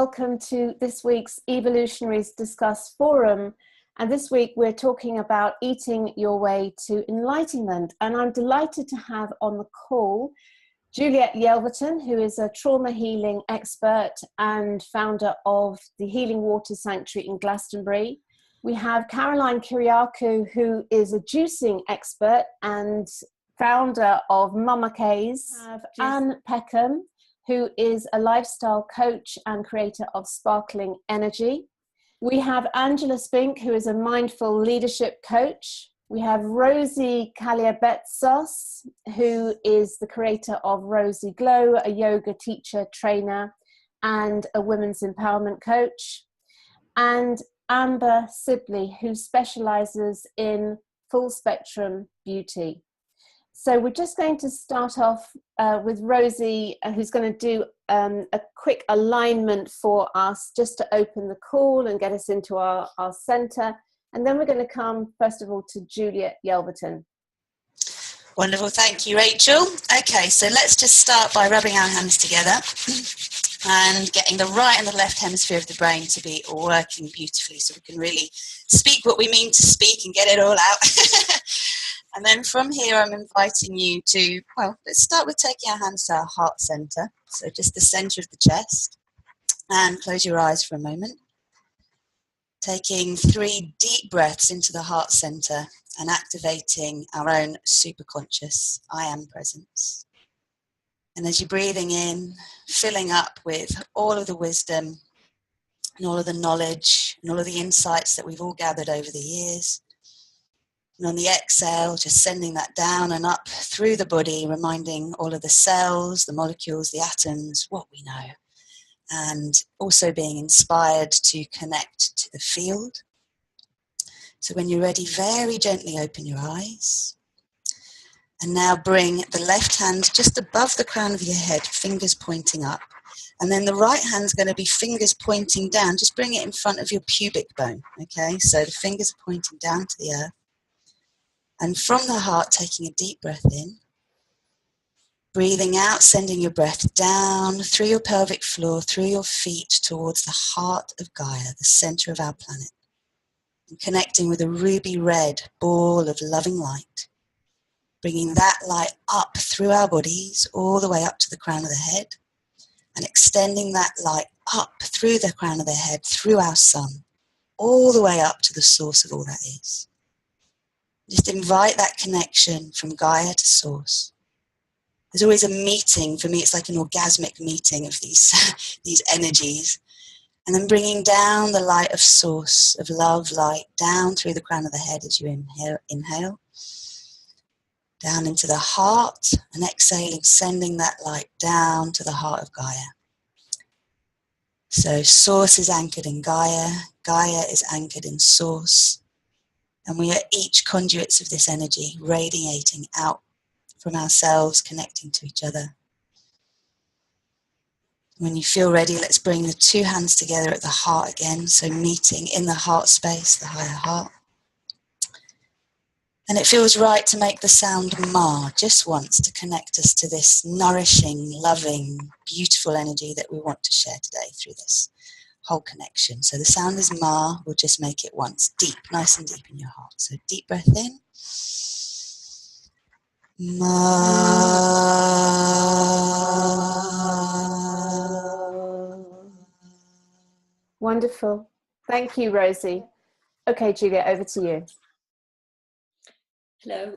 welcome to this week's Evolutionaries Discuss forum. And this week we're talking about eating your way to enlightenment. And I'm delighted to have on the call Juliet Yelverton, who is a trauma healing expert and founder of the Healing Water Sanctuary in Glastonbury. We have Kyriacou, who is a juicing expert and founder of MamaK. And Peckham, who is a lifestyle coach and creator of Sparkling Energy. We have Spink, who is a mindful leadership coach. We have Rozy Kalliabetsos, who is the creator of Rozy Glow, a yoga teacher, trainer, and a women's empowerment coach. And Sibley, who specializes in full spectrum beauty. So we're just going to start off with Rozy, who's going to do a quick alignment for us just to open the call and get us into our center. And then we're going to come, first of all, to Juliet Yelverton. Wonderful. Thank you, Rachel. Okay, so let's just start by rubbing our hands together and getting the right and the left hemisphere of the brain to be working beautifully so we can really speak what we mean to speak and get it all out. And then from here, I'm inviting you to, well, let's start with taking our hands to our heart center. So just the center of the chest. And close your eyes for a moment. Taking 3 deep breaths into the heart center and activating our own superconscious I am presence. And as you're breathing in, filling up with all of the wisdom and all of the knowledge and all of the insights that we've all gathered over the years. And on the exhale, just sending that down and up through the body, reminding all of the cells, the molecules, the atoms, what we know. And also being inspired to connect to the field. So when you're ready, very gently open your eyes. And now bring the left hand just above the crown of your head, fingers pointing up. And then the right hand's going to be fingers pointing down. Just bring it in front of your pubic bone, okay? So the fingers are pointing down to the earth. And from the heart, taking a deep breath in. Breathing out, sending your breath down through your pelvic floor, through your feet, towards the heart of Gaia, the center of our planet. And connecting with a ruby red ball of loving light. Bringing that light up through our bodies, all the way up to the crown of the head. And extending that light up through the crown of the head, through our sun, all the way up to the source of all that is. Just invite that connection from Gaia to source. There's always a meeting. For me, it's like an orgasmic meeting of these energies. And then bringing down the light of source, of love, light, down through the crown of the head as you inhale. Down into the heart, and exhaling, sending that light down to the heart of Gaia. So source is anchored in Gaia. Gaia is anchored in source. And we are each conduits of this energy, radiating out from ourselves, connecting to each other. When you feel ready, let's bring the 2 hands together at the heart again. So meeting in the heart space, the higher heart. And it feels right to make the sound Ma just once to connect us to this nourishing, loving, beautiful energy that we want to share today through this whole connection. So the sound is Ma. We'll just make it once, deep, nice and deep in your heart. So deep breath in. Ma. Wonderful. Thank you, Rozy. Okay, Juliet, over to you. Hello.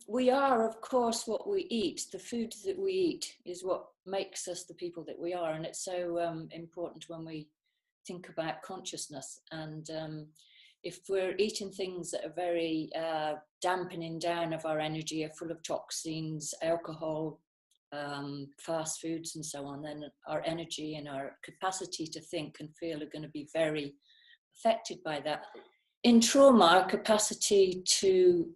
We are, of course, what we eat. The food that we eat is what makes us the people that we are. And it's so important when we think about consciousness. And if we're eating things that are very dampening down of our energy, are full of toxins, alcohol, fast foods and so on, then our energy and our capacity to think and feel are going to be very affected by that. In trauma, our capacity to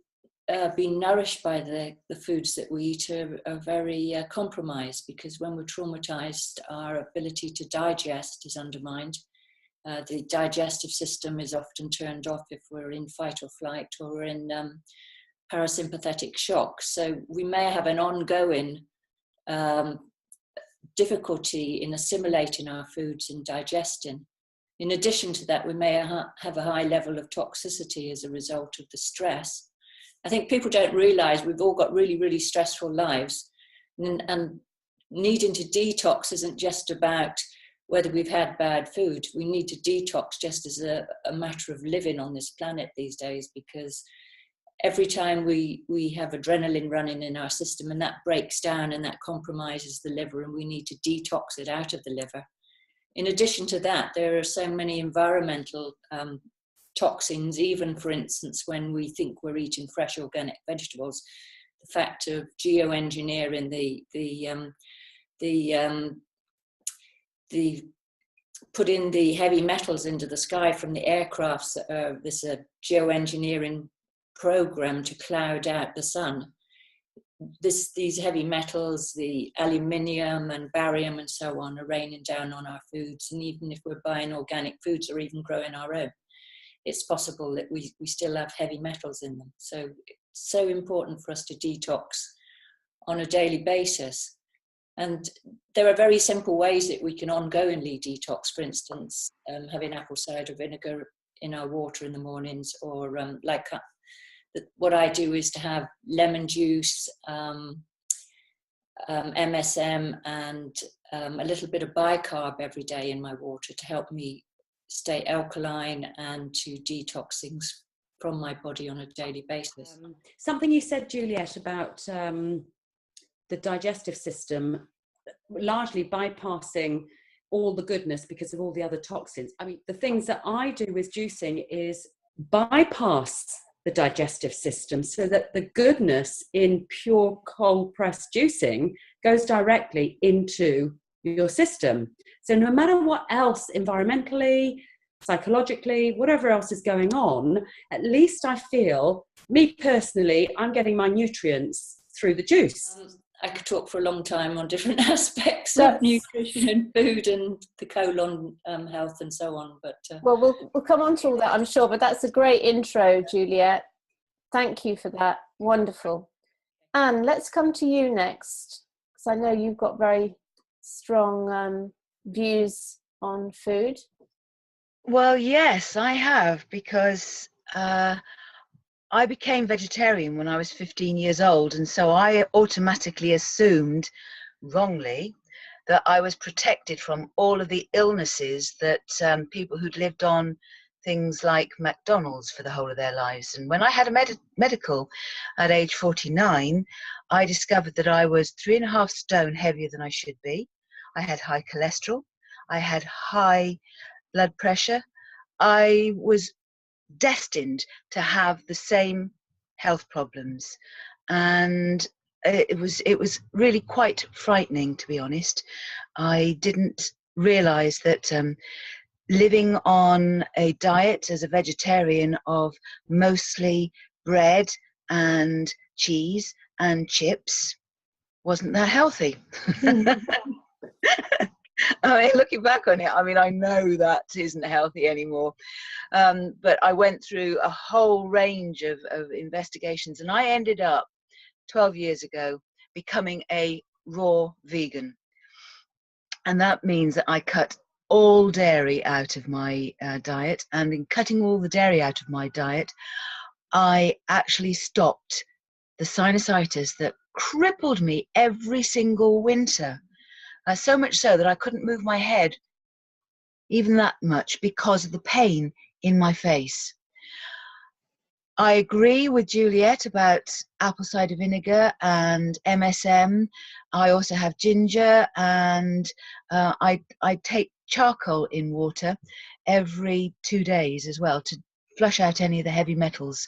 be nourished by the foods that we eat are very compromised, because when we're traumatized, our ability to digest is undermined. The digestive system is often turned off if we're in fight or flight, or we're in parasympathetic shock. So we may have an ongoing difficulty in assimilating our foods and digesting. In addition to that, we may have a high level of toxicity as a result of the stress. I think people don't realise we've all got really, really stressful lives, and needing to detox isn't just about whether we've had bad food. We need to detox just as a matter of living on this planet these days, because every time we have adrenaline running in our system, and that breaks down and that compromises the liver, and we need to detox it out of the liver. In addition to that, there are so many environmental toxins, even for instance, when we think we're eating fresh organic vegetables, the fact of geoengineering the putting the heavy metals into the sky from the aircrafts, this geoengineering program to cloud out the sun. These heavy metals, the aluminium and barium and so on, are raining down on our foods, and even if we're buying organic foods or even growing our own, it's possible that we still have heavy metals in them. So it's so important for us to detox on a daily basis. And there are very simple ways that we can ongoingly detox. For instance, having apple cider vinegar in our water in the mornings, or what I do is to have lemon juice, MSM, and a little bit of bicarb every day in my water to help me stay alkaline and to detox things from my body on a daily basis. Something you said, Juliet, about the digestive system largely bypassing all the goodness because of all the other toxins. I mean, the things that I do with juicing is bypass the digestive system so that the goodness in pure cold pressed juicing goes directly into your system. So no matter what else environmentally, psychologically, whatever else is going on, at least I feel, me personally, I'm getting my nutrients through the juice. I could talk for a long time on different aspects of nutrition and food and the colon health and so on. But well, we'll come on to all that, I'm sure. But that's a great intro, Juliet. Thank you for that. Wonderful. Anne, let's come to you next, because I know you've got very strong views on food. Well, yes, I have, because I became vegetarian when I was 15 years old, and so I automatically assumed, wrongly, that I was protected from all of the illnesses that people who'd lived on things like McDonald's for the whole of their lives. And when I had a medical at age 49, I discovered that I was 3.5 stone heavier than I should be. I had high cholesterol. I had high blood pressure. I was destined to have the same health problems, and it was really quite frightening, to be honest. I didn't realize that living on a diet as a vegetarian of mostly bread and cheese and chips wasn't that healthy. I mean, looking back on it, I mean, I know that isn't healthy anymore. But I went through a whole range of investigations, and I ended up 12 years ago becoming a raw vegan. And that means that I cut all dairy out of my diet. And in cutting all the dairy out of my diet, I actually stopped the sinusitis that crippled me every single winter. So much so that I couldn't move my head even that much because of the pain in my face. I agree with Juliet about apple cider vinegar and MSM. I also have ginger, and I take charcoal in water every 2 days as well to flush out any of the heavy metals.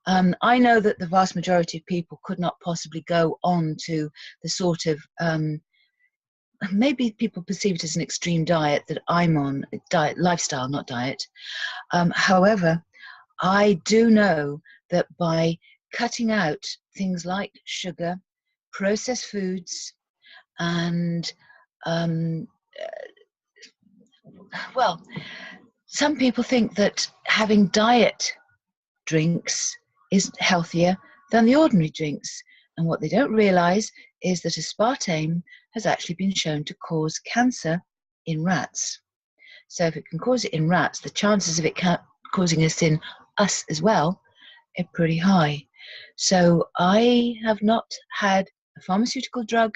I know that the vast majority of people could not possibly go on to the sort of maybe people perceive it as an extreme diet that I'm on, lifestyle, not diet. However, I do know that by cutting out things like sugar, processed foods, and well, some people think that having diet drinks is healthier than the ordinary drinks. And what they don't realize is that aspartame has actually been shown to cause cancer in rats. So if it can cause it in rats, the chances of it causing us in us as well are pretty high. So I have not had a pharmaceutical drug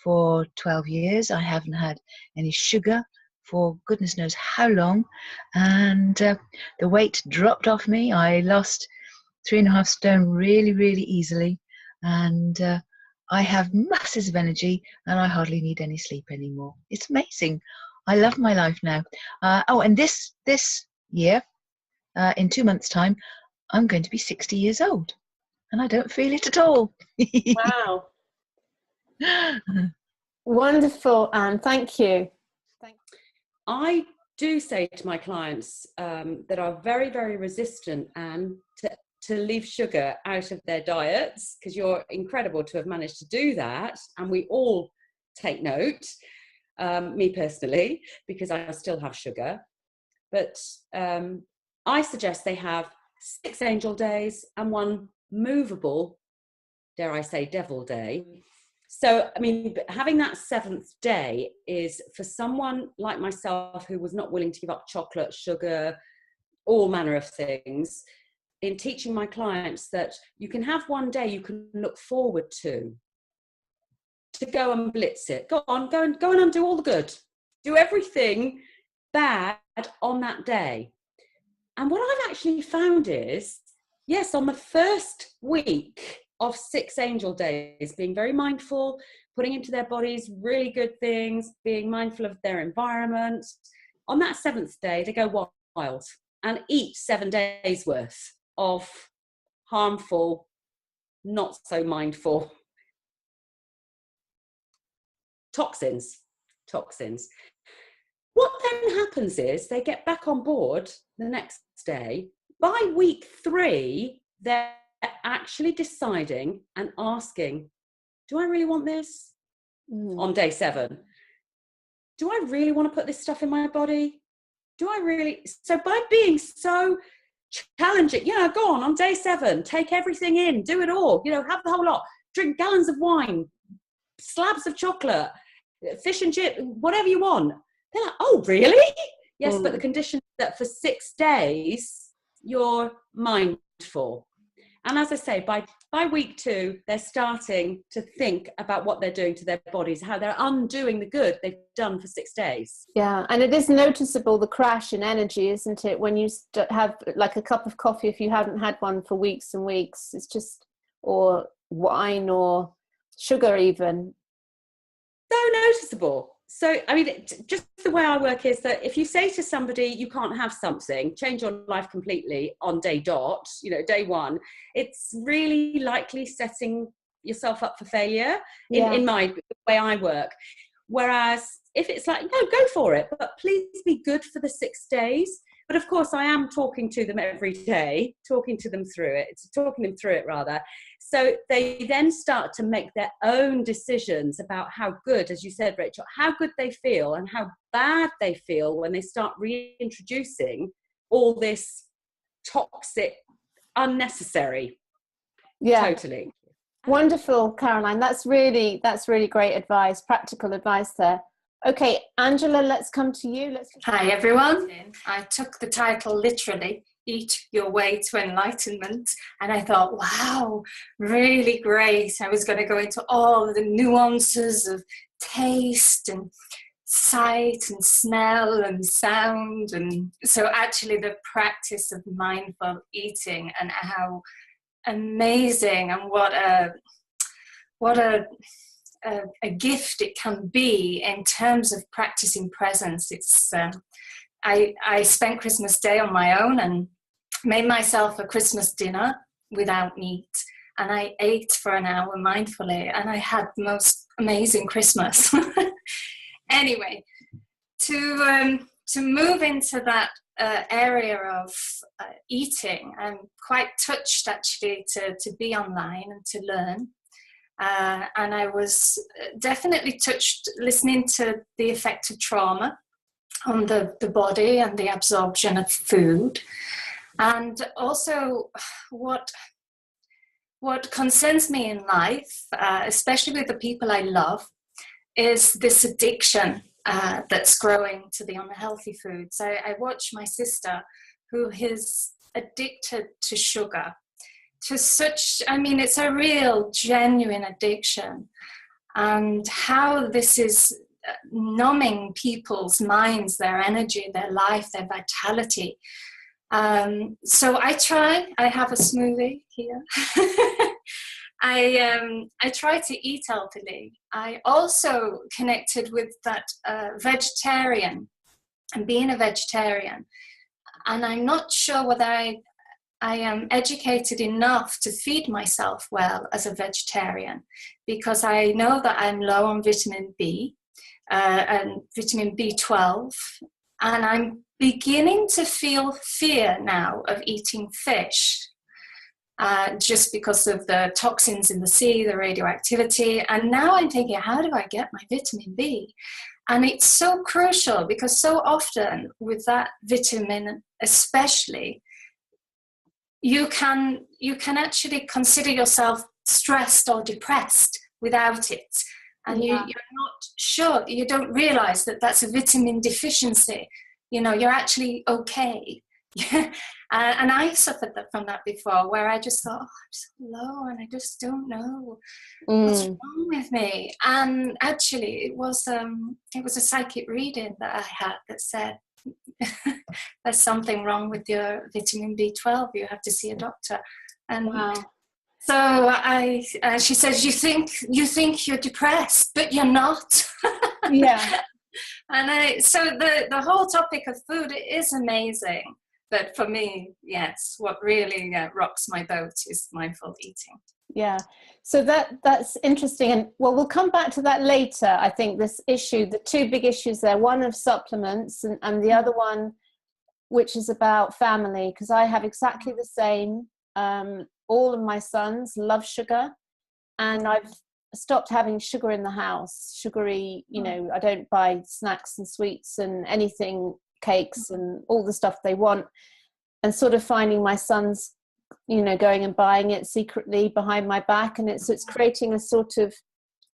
for 12 years. I haven't had any sugar for goodness knows how long. And the weight dropped off me. I lost 3.5 stone really, really easily. And I have masses of energy and I hardly need any sleep anymore. It's amazing. I love my life now. And this year, in 2 months' time, I'm going to be 60 years old. And I don't feel it at all. Wow. Wonderful, Anne. Thank you. I do say to my clients that are very, very resistant, Anne, to leave sugar out of their diets, because you're incredible to have managed to do that. And we all take note, me personally, because I still have sugar. But I suggest they have 6 angel days and 1 movable, dare I say, devil day. So, I mean, having that 7th day is for someone like myself who was not willing to give up chocolate, sugar, all manner of things, in teaching my clients that you can have 1 day you can look forward to go and blitz it. Go and undo all the good. Do everything bad on that day. And what I've actually found is, yes, on the first week of 6 angel days, being very mindful, putting into their bodies really good things, being mindful of their environment. On that 7th day, they go wild and eat 7 days worth of harmful, not so mindful toxins. What then happens is they get back on board the next day. By week 3, they're actually deciding and asking, do I really want this? On day 7, do I really want to put this stuff in my body? Do I really? So by being so challenging, go on day 7, take everything in, do it all, have the whole lot, drink gallons of wine, slabs of chocolate, fish and chip, whatever you want. They're like, oh, really? Yes, but the condition is that for 6 days, you're mindful. And as I say, by week 2, they're starting to think about what they're doing to their bodies, how they're undoing the good they've done for 6 days. Yeah, and it is noticeable, the crash in energy, isn't it? When you have like a cup of coffee, if you haven't had one for weeks and weeks, it's just, or wine or sugar even. So noticeable. So, I mean, just the way I work is that if you say to somebody, you can't have something, change your life completely on day dot, day 1, it's really likely setting yourself up for failure in my way I work. Whereas if it's like, no, go for it, but please be good for the 6 days. But of course, I am talking to them every day, talking them through it. So they then start to make their own decisions about how good, as you said, Rachel, how good they feel and how bad they feel when they start reintroducing all this toxic, unnecessary. Yeah. Totally. Wonderful, Caroline. That's really great advice, practical advice there. Okay, Angela, let's come to you. Hi, everyone. I took the title literally, Eat Your Way to Enlightenment. And I thought, wow, really great. I was going to go into all the nuances of taste and sight and smell and sound. And so actually the practice of mindful eating and how amazing and what a gift it can be in terms of practicing presence. It's I spent Christmas Day on my own and made myself a Christmas dinner without meat, and I ate for an hour mindfully, and I had the most amazing Christmas. Anyway, to move into that area of eating, I'm quite touched actually to be online and to learn. And I was definitely touched listening to the effect of trauma on the body and the absorption of food. And also what what concerns me in life, especially with the people I love, is this addiction that's growing to the unhealthy foods. I watch my sister, who is addicted to sugar, to such, I mean, it's a real genuine addiction, and how this is numbing people's minds, their energy, their life, their vitality. So I have a smoothie here. I try to eat healthily. I also connected with that vegetarian, and being a vegetarian, and I'm not sure whether I am educated enough to feed myself well as a vegetarian, because I know that I'm low on vitamin B and vitamin B12, and I'm beginning to feel fear now of eating fish. Just because of the toxins in the sea, the radioactivity. And now I'm thinking, how do I get my vitamin B? And it's so crucial, because so often with that vitamin especially, you can actually consider yourself stressed or depressed without it. And you're not sure, you don't realize that that's a vitamin deficiency. You know, you're actually okay. And I suffered from that before, where I just thought, I'm so low and I just don't know what's wrong with me. And actually it was a psychic reading that I had that said there's something wrong with your vitamin B12, you have to see a doctor. And so she says, you think you're depressed, but you're not. Yeah. And so the whole topic of food is amazing. But for me, yes, what really rocks my boat is mindful eating. Yeah, so that's interesting, and well, we'll come back to that later. I think this issue, the two big issues there, one of supplements and the other one, which is about family, because I have exactly the same. All of my sons love sugar, and I've stopped having sugar in the house. Sugary, I don't buy snacks and sweets and anything, cakes and all the stuff they want, and sort of finding my sons going and buying it secretly behind my back, and it's creating a sort of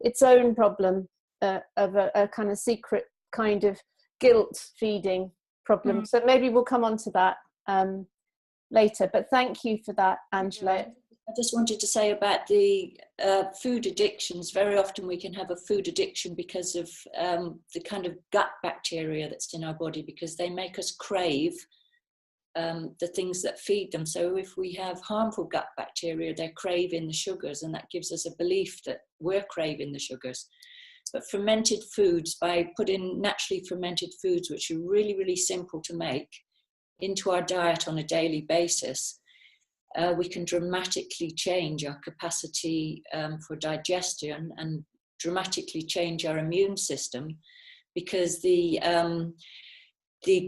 its own problem of a kind of secret kind of guilt feeding problem. So maybe we'll come on to that later, but thank you for that, Angela. I just wanted to say about the food addictions. Very often we can have a food addiction because of the kind of gut bacteria that's in our body, because they make us crave the things that feed them. So if we have harmful gut bacteria, they're craving the sugars, and that gives us a belief that we're craving the sugars. But fermented foods, by putting naturally fermented foods, which are really, really simple to make, into our diet on a daily basis, we can dramatically change our capacity for digestion and dramatically change our immune system, because the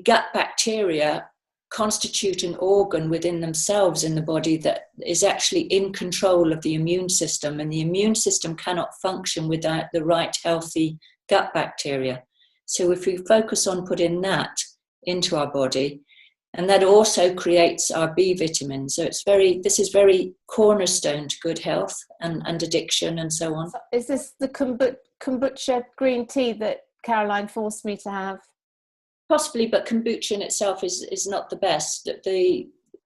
gut bacteria constitute an organ within themselves in the body that is actually in control of the immune system, and the immune system cannot function without the right healthy gut bacteria. So if we focus on putting that into our body, and that also creates our B vitamin. So this is very cornerstone to good health and addiction and so on. Is this the kombucha green tea that Caroline forced me to have? Possibly, but kombucha in itself is not the best.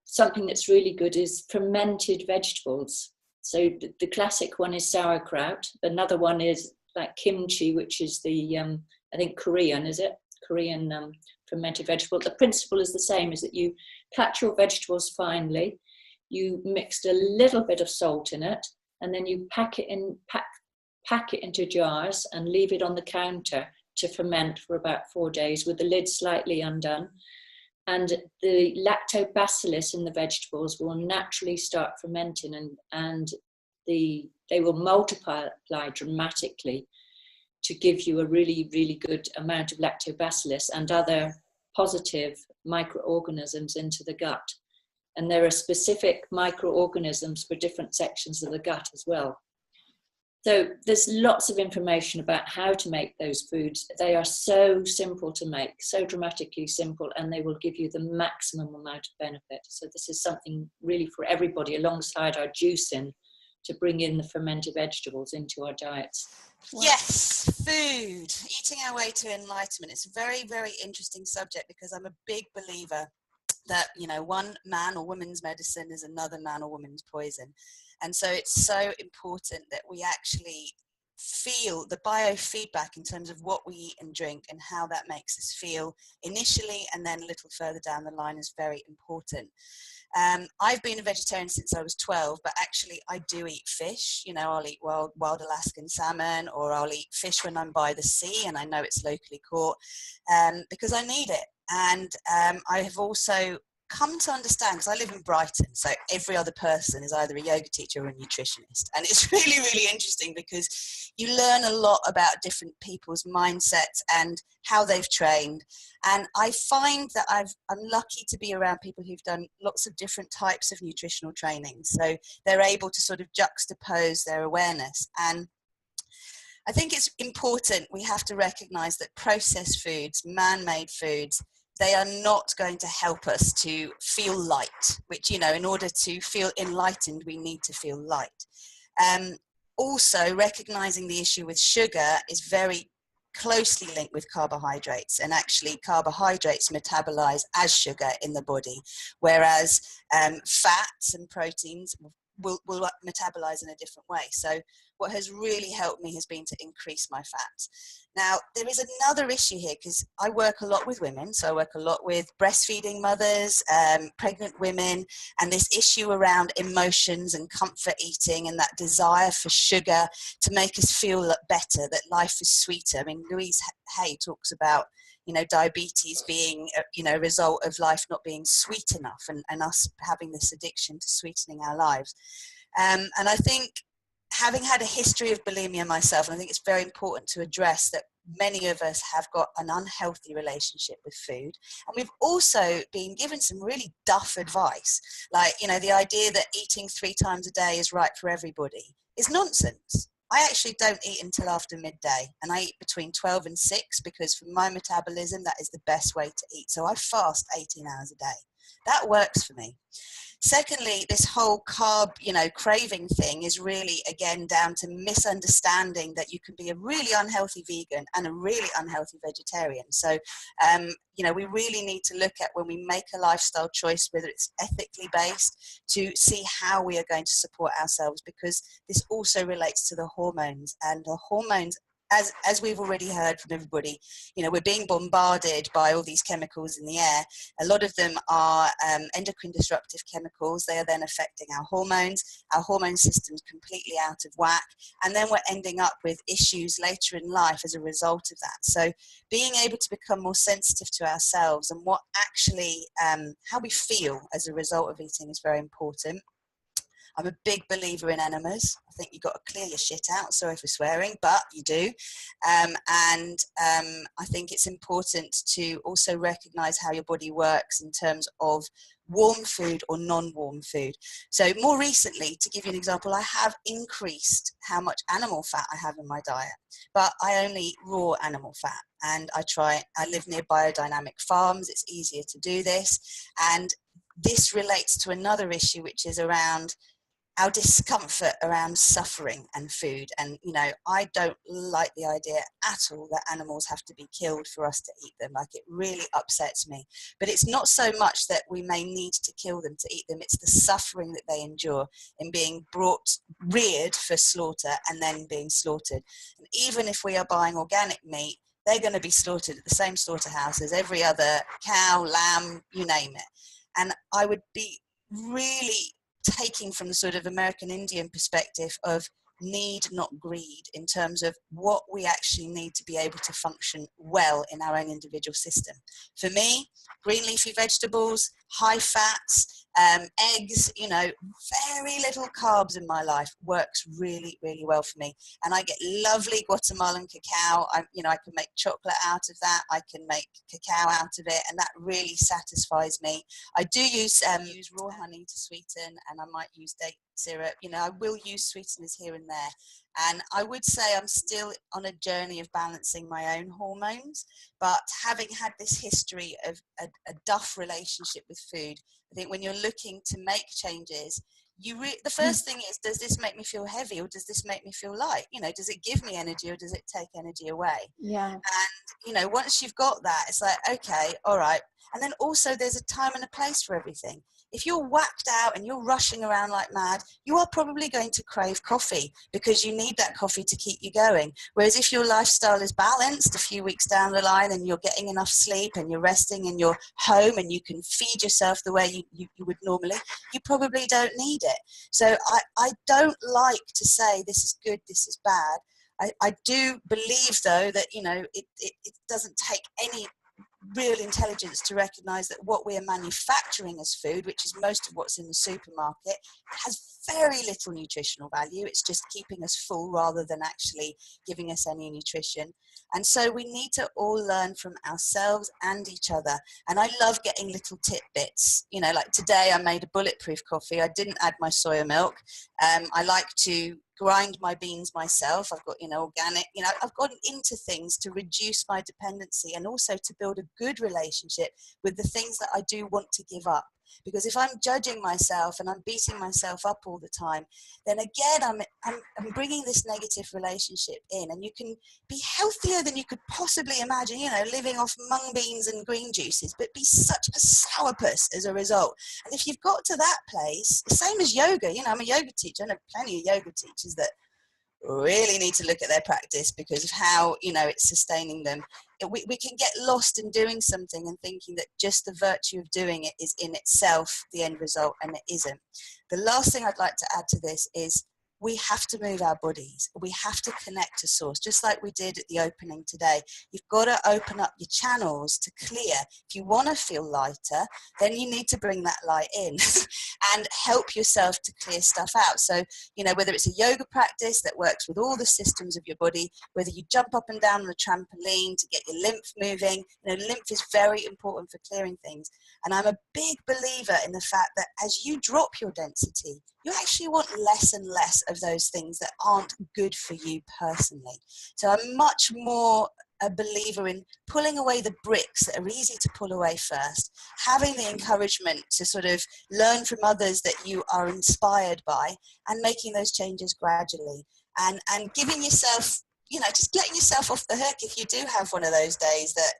Something that's really good is fermented vegetables. So the classic one is sauerkraut. Another one is like kimchi, which is the, I think Korean, is it? Korean fermented vegetable. The principle is the same, is that you cut your vegetables finely, you mixed a little bit of salt in it, and then you pack it into jars and leave it on the counter to ferment for about 4 days with the lid slightly undone. And the lactobacillus in the vegetables will naturally start fermenting, and they will multiply dramatically to give you a really, really good amount of lactobacillus and other positive microorganisms into the gut. And there are specific microorganisms for different sections of the gut as well. So there's lots of information about how to make those foods. They are so simple to make, so dramatically simple, and they will give you the maximum amount of benefit. So this is something really for everybody, alongside our juicing, to bring in the fermented vegetables into our diets. Yes, food, eating our way to enlightenment. It's a very, very interesting subject, because I'm a big believer that, you know, one man or woman's medicine is another man or woman's poison. And so it's so important that we actually feel the biofeedback in terms of what we eat and drink and how that makes us feel initially, and then a little further down the line is very important. I've been a vegetarian since I was 12, but actually I do eat fish. You know, I'll eat wild Alaskan salmon, or I'll eat fish when I'm by the sea and I know it's locally caught, because I need it. And I have also come to understand, because I live in Brighton, so every other person is either a yoga teacher or a nutritionist, and it's really, really interesting, because you learn a lot about different people's mindsets and how they've trained. And I find that I'm lucky to be around people who've done lots of different types of nutritional training, so they're able to sort of juxtapose their awareness. And I think it's important, we have to recognize that processed foods, man-made foods, they are not going to help us to feel light, which, you know, in order to feel enlightened, we need to feel light. Also, recognizing the issue with sugar is very closely linked with carbohydrates, and actually carbohydrates metabolize as sugar in the body, whereas fats and proteins will metabolize in a different way. So what has really helped me has been to increase my fats. Now, there is another issue here, because I work a lot with women, so I work a lot with breastfeeding mothers, pregnant women, and this issue around emotions and comfort eating and that desire for sugar to make us feel better, that life is sweeter. I mean, Louise Hay talks about, you know, diabetes being, you know, a result of life not being sweet enough, and us having this addiction to sweetening our lives. And I think, having had a history of bulimia myself, and I think it's very important to address that many of us have got an unhealthy relationship with food. And we've also been given some really duff advice, like, you know, the idea that eating 3 times a day is right for everybody is nonsense. I actually don't eat until after midday, and I eat between 12 and 6, because for my metabolism, that is the best way to eat. So I fast 18 hours a day. That works for me. Secondly, this whole carb, you know, craving thing is really, again, down to misunderstanding that you can be a really unhealthy vegan and a really unhealthy vegetarian. So, you know, we really need to look at, when we make a lifestyle choice, whether it's ethically based, to see how we are going to support ourselves, because this also relates to the hormones. And the hormones, as we've already heard from everybody, you know, we're being bombarded by all these chemicals in the air. A lot of them are endocrine disruptive chemicals. They are then affecting our hormones. Our hormone system's completely out of whack. And then we're ending up with issues later in life as a result of that. So being able to become more sensitive to ourselves and what actually, how we feel as a result of eating is very important. I'm a big believer in enemas. I think you've got to clear your shit out. Sorry for swearing, but you do. I think it's important to also recognize how your body works in terms of warm food or non-warm food. So more recently, to give you an example, I have increased how much animal fat I have in my diet, but I only eat raw animal fat. And I live near biodynamic farms. It's easier to do this. And this relates to another issue, which is around our discomfort around suffering and food. And, you know, I don't like the idea at all that animals have to be killed for us to eat them. Like, it really upsets me. But it's not so much that we may need to kill them to eat them. It's the suffering that they endure in being reared for slaughter and then being slaughtered. And even if we are buying organic meat, they're going to be slaughtered at the same slaughterhouse as every other cow, lamb, you name it. And I would be really taking from the sort of American Indian perspective of need, not greed, in terms of what we actually need to be able to function well in our own individual system. For me, green leafy vegetables, high fats, eggs, you know, very little carbs in my life works really, really well for me. And I get lovely Guatemalan cacao. I can make chocolate out of that. I can make cacao out of it, and that really satisfies me. I do use raw honey to sweeten, and I might use date syrup. You know, I will use sweeteners here and there. And I would say I'm still on a journey of balancing my own hormones, but having had this history of a duff relationship with food, I think when you're looking to make changes, the first thing is, does this make me feel heavy or does this make me feel light? You know, does it give me energy or does it take energy away? Yeah. And, you know, once you've got that, it's like, okay, all right. And then also there's a time and a place for everything. If you're whacked out and you're rushing around like mad, you are probably going to crave coffee because you need that coffee to keep you going. Whereas if your lifestyle is balanced a few weeks down the line and you're getting enough sleep and you're resting and you're home and you can feed yourself the way you would normally, you probably don't need it. So I don't like to say this is good, this is bad. I do believe, though, that, you know, it doesn't take any real intelligence to recognize that what we are manufacturing as food, which is most of what's in the supermarket, has very little nutritional value. It's just keeping us full rather than actually giving us any nutrition. And so we need to all learn from ourselves and each other. And I love getting little tidbits. You know, like today I made a bulletproof coffee. I didn't add my soya milk. I like to grind my beans myself. I've got, you know, organic, you know, I've gotten into things to reduce my dependency and also to build a good relationship with the things that I do want to give up. Because if I'm judging myself and I'm beating myself up all the time, then again, I'm bringing this negative relationship in, and you can be healthier than you could possibly imagine, you know, living off mung beans and green juices, but be such a sourpuss as a result. And if you've got to that place, the same as yoga, you know, I'm a yoga teacher. I know plenty of yoga teachers that really need to look at their practice because of how, you know, it's sustaining them. We can get lost in doing something and thinking that just the virtue of doing it is in itself the end result, and it isn't. The last thing I'd like to add to this is we have to move our bodies. We have to connect to source, just like we did at the opening today. You've got to open up your channels to clear. If you want to feel lighter, then you need to bring that light in and help yourself to clear stuff out. So, you know, whether it's a yoga practice that works with all the systems of your body, whether you jump up and down on the trampoline to get your lymph moving, you know, lymph is very important for clearing things. And I'm a big believer in the fact that as you drop your density, you actually want less and less of those things that aren't good for you personally. So I'm much more a believer in pulling away the bricks that are easy to pull away first, having the encouragement to sort of learn from others that you are inspired by, and making those changes gradually, and giving yourself, you know, just letting yourself off the hook if you do have one of those days that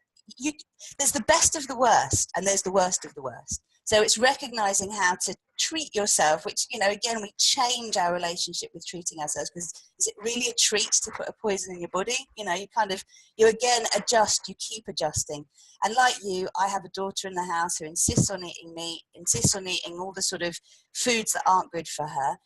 there's the best of the worst and there's the worst of the worst. So it's recognizing how to treat yourself, which, you know, again, we change our relationship with treating ourselves, because is it really a treat to put a poison in your body? You know, you again adjust, you keep adjusting. And like you, I have a daughter in the house who insists on eating meat, insists on eating all the sort of foods that aren't good for her.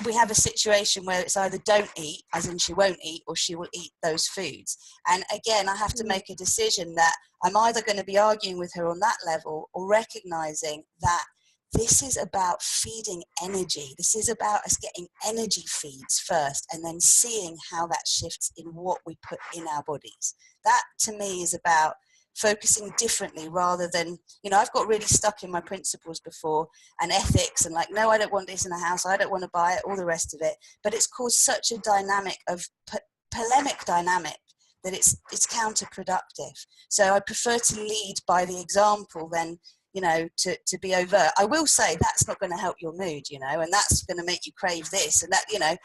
We have a situation where it's either don't eat, as in she won't eat, or she will eat those foods. And again, I have to make a decision that I'm either going to be arguing with her on that level or recognizing that this is about feeding energy. This is about us getting energy feeds first and then seeing how that shifts in what we put in our bodies. That to me is about focusing differently rather than, you know, I've got really stuck in my principles before and ethics and like, no, I don't want this in the house, I don't want to buy it, all the rest of it. But it's caused such a dynamic of polemic dynamic that it's counterproductive. So I prefer to lead by the example than, you know, to be overt. I will say that's not going to help your mood, you know, and that's going to make you crave this and that, you know,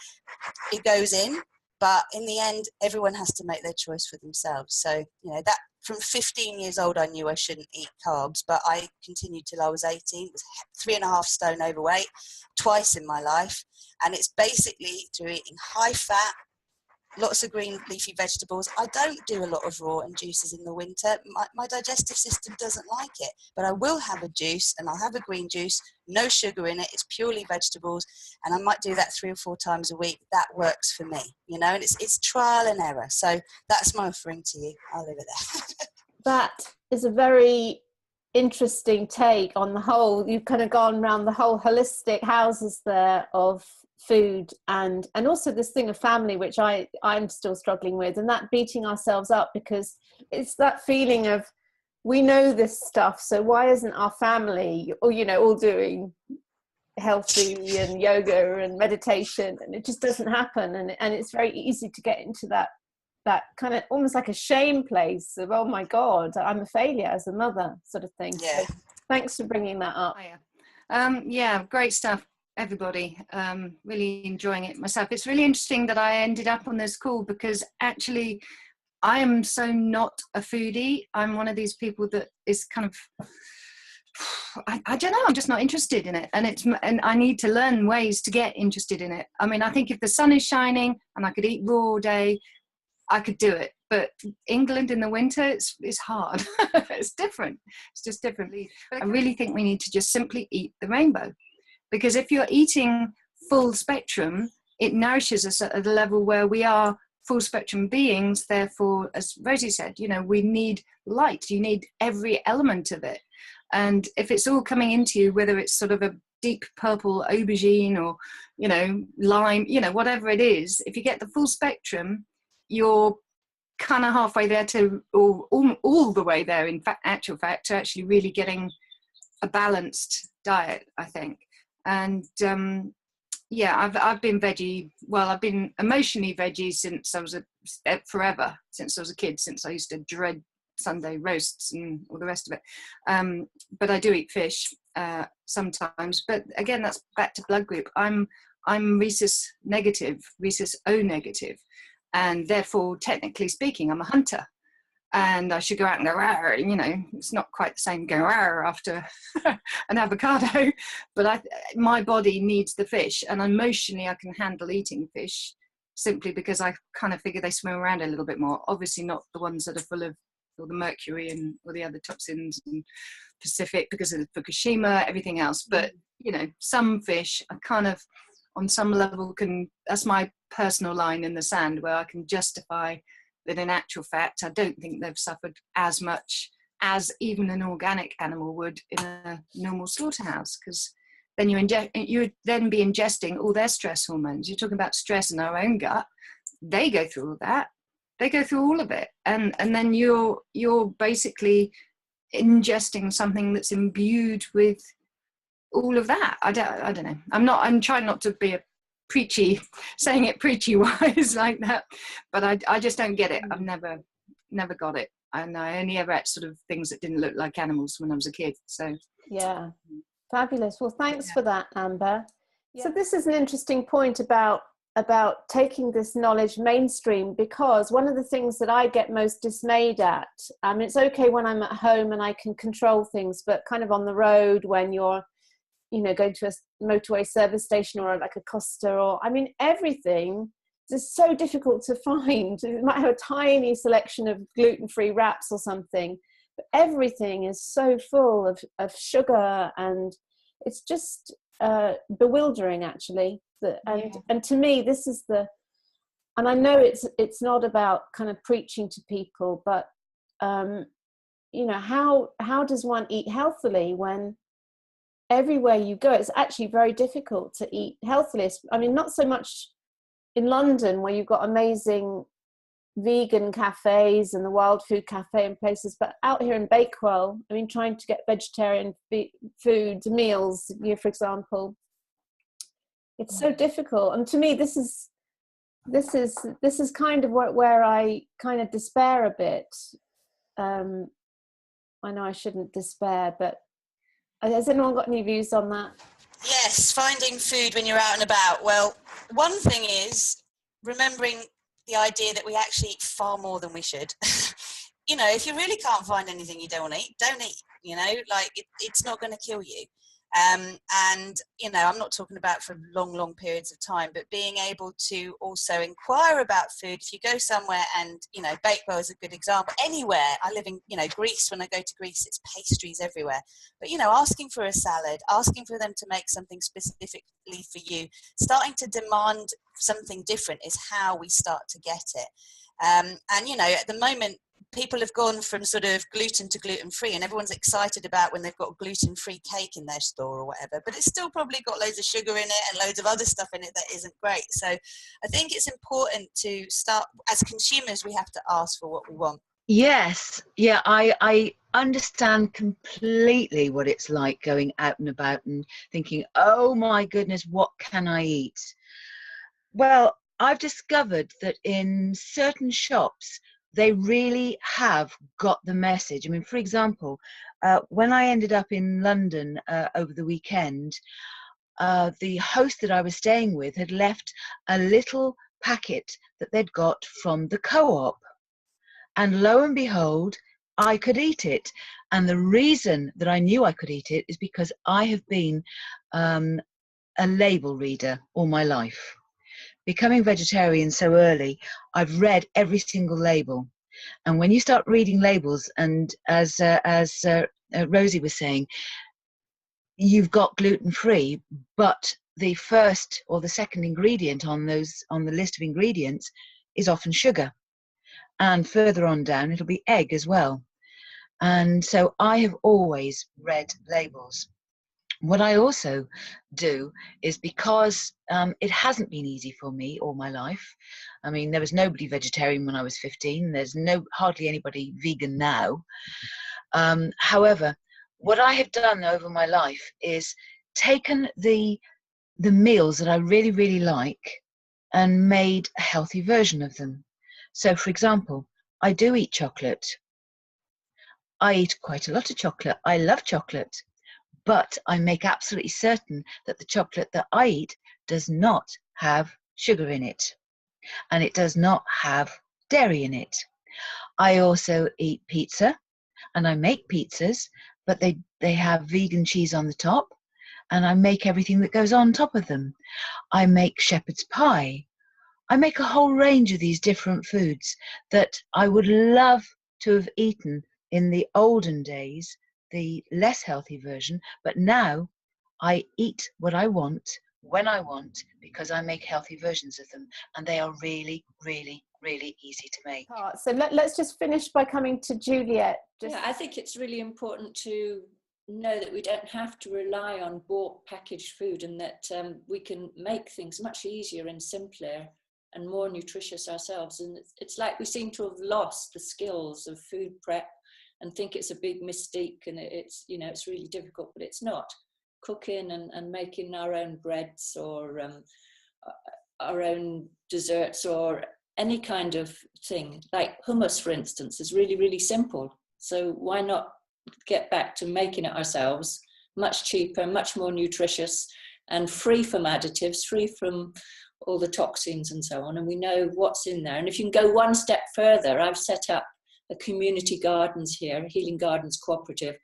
it goes in. But in the end, everyone has to make their choice for themselves. So, you know, that from 15 years old, I knew I shouldn't eat carbs, but I continued till I was 18, was 3.5 stone overweight twice in my life. And it's basically through eating high fat, lots of green leafy vegetables. I don't do a lot of raw and juices in the winter. My digestive system doesn't like it, but I will have a juice, and I'll have a green juice, no sugar in it, it's purely vegetables, and I might do that 3 or 4 times a week. That works for me, you know, and it's trial and error. So that's my offering to you. I'll leave it there. That is a very interesting take on the whole. You've kind of gone around the whole holistic houses there of food and also this thing of family, which I'm still struggling with, and that beating ourselves up, because it's that feeling of we know this stuff, so why isn't our family, or, you know, all doing healthy and yoga and meditation, and it just doesn't happen. And it's very easy to get into that kind of almost like a shame place of, oh my God, I'm a failure as a mother, sort of thing. Yeah. So thanks for bringing that up. Oh, yeah. Yeah, great stuff, everybody. Really enjoying it myself. It's really interesting that I ended up on this call, because actually I am so not a foodie. I'm one of these people that is kind of, I don't know, I'm just not interested in it. And I need to learn ways to get interested in it. I mean, I think if the sun is shining and I could eat raw all day, I could do it. But England in the winter, it's hard. It's different. It's just different. I really think we need to just simply eat the rainbow, because if you're eating full spectrum, it nourishes us at a level where we are full spectrum beings. Therefore, as Rozy said, you know, we need light. You need every element of it. And if it's all coming into you, whether it's sort of a deep purple aubergine or, you know, lime, you know, whatever it is, if you get the full spectrum, you're kind of halfway there to, or all the way there, in fact, actual fact, to actually really getting a balanced diet, I think. And yeah, I've been veggie. Well, I've been emotionally veggie since I was forever, since I was a kid, since I used to dread Sunday roasts and all the rest of it. But I do eat fish sometimes. But again, that's back to blood group. I'm rhesus negative, rhesus O negative, and therefore, technically speaking, I'm a hunter. And I should go out and go, rawr, you know, it's not quite the same go rawr after an avocado, but my body needs the fish, and emotionally I can handle eating fish simply because I kind of figure they swim around a little bit more. Obviously not the ones that are full of all the mercury and all the other toxins and Pacific because of Fukushima, everything else. But, you know, some fish I kind of, on some level, that's my personal line in the sand where I can justify that in actual fact, I don't think they've suffered as much as even an organic animal would in a normal slaughterhouse, because then you would then be ingesting all their stress hormones. You're talking about stress in our own gut. They go through all that. They go through all of it, and then you're basically ingesting something that's imbued with all of that. I don't know. I'm trying not to be a preachy, saying it preachy wise like that, but I just don't get it. I've never got it, and I only ever ate sort of things that didn't look like animals when I was a kid. So yeah, fabulous. Well, thanks for that, Amber. So this is an interesting point about taking this knowledge mainstream, because one of the things that I get most dismayed at, it's okay when I'm at home and I can control things, but kind of on the road when you're, you know, going to a motorway service station or like a Costa, or I mean, everything is so difficult to find. You might have a tiny selection of gluten-free wraps or something, but everything is so full of sugar, and it's just bewildering, actually. And to me, this is and I know it's not about kind of preaching to people, but you know, how does one eat healthily when everywhere you go, it's actually very difficult to eat healthily. I mean, not so much in London where you've got amazing vegan cafes and the Wild Food Cafe and places, but out here in Bakewell, I mean, trying to get vegetarian food meals, you know, for example, it's so difficult. And to me, this is kind of where I kind of despair a bit. I know I shouldn't despair, but has anyone got any views on that? Yes, finding food when you're out and about. Well, one thing is remembering the idea that we actually eat far more than we should. You know, if you really can't find anything you don't want to eat, don't eat. You know, like it's not going to kill you. And, you know, I'm not talking about for long periods of time, but being able to also inquire about food. If you go somewhere and, you know, Bakewell is a good example. Anywhere, I live in, you know, Greece. When I go to Greece, it's pastries everywhere. But, you know, asking for a salad, asking for them to make something specifically for you, starting to demand something different is how we start to get it. And, you know, at the moment, people have gone from sort of gluten to gluten-free, and everyone's excited about when they've got gluten-free cake in their store or whatever, but it's still probably got loads of sugar in it and loads of other stuff in it that isn't great. So I think it's important to start, as consumers, we have to ask for what we want. Yes, yeah, I understand completely what it's like going out and about and thinking, oh my goodness, what can I eat? Well, I've discovered that in certain shops, they really have got the message. I mean, for example, when I ended up in London over the weekend, the host that I was staying with had left a little packet that they'd got from the co-op. And lo and behold, I could eat it. And the reason that I knew I could eat it is because I have been a label reader all my life. Becoming vegetarian so early, I've read every single label. And when you start reading labels, and as Rozy was saying, you've got gluten-free, but the first or the second ingredient on the list of ingredients is often sugar. And further on down, it'll be egg as well. And so I have always read labels. What I also do is, because it hasn't been easy for me all my life. I mean, there was nobody vegetarian when I was 15. There's hardly anybody vegan now. However, what I have done over my life is taken the meals that I really, really like and made a healthy version of them. So, for example, I do eat chocolate. I eat quite a lot of chocolate. I love chocolate. But I make absolutely certain that the chocolate that I eat does not have sugar in it. And it does not have dairy in it. I also eat pizza, and I make pizzas, but they have vegan cheese on the top, and I make everything that goes on top of them. I make shepherd's pie. I make a whole range of these different foods that I would love to have eaten in the olden days, the less healthy version, but now I eat what I want when I want, because I make healthy versions of them, and they are really, really, really easy to make. So let's just finish by coming to Juliet. Yeah, I think it's really important to know that we don't have to rely on bought packaged food, and that we can make things much easier and simpler and more nutritious ourselves. And it's like we seem to have lost the skills of food prep and think it's a big mystique, and it's, you know, it's really difficult, but it's not. Cooking and making our own breads, or our own desserts, or any kind of thing, like hummus, for instance, is really, really simple. So why not get back to making it ourselves? Much cheaper, much more nutritious, and free from additives, free from all the toxins and so on. And we know what's in there. And if you can go one step further, I've set up a community gardens here, Healing Gardens Cooperative.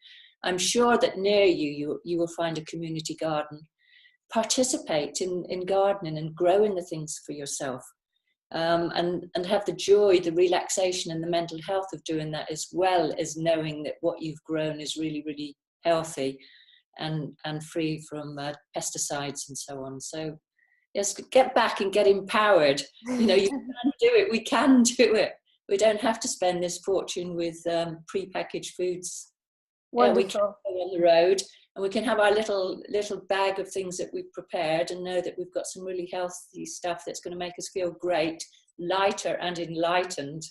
I'm sure that near you will find a community garden. Participate in gardening and growing the things for yourself, and have the joy, the relaxation and the mental health of doing that, as well as knowing that what you've grown is really, really healthy and free from pesticides and so on. So yes, get back and get empowered. You know, you can do it. We can do it. We don't have to spend this fortune with pre-packaged foods. Wonderful. We can go on the road, and we can have our little bag of things that we've prepared, and know that we've got some really healthy stuff that's going to make us feel great, lighter and enlightened,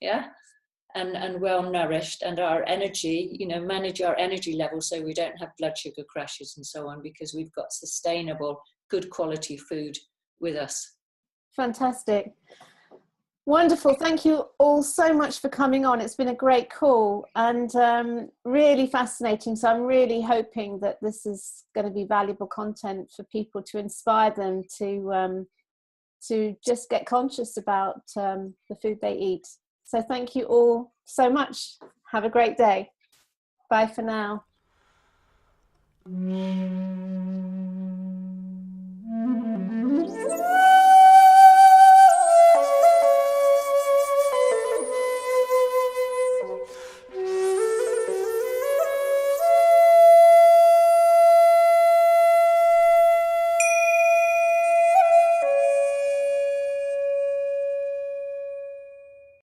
yeah, and well nourished, and our energy, you know, manage our energy levels so we don't have blood sugar crashes and so on, because we've got sustainable, good quality food with us. Fantastic. Wonderful. Thank you all so much for coming on. It's been a great call and really fascinating. So I'm really hoping that this is going to be valuable content for people, to inspire them to just get conscious about the food they eat. So thank you all so much. Have a great day. Bye for now.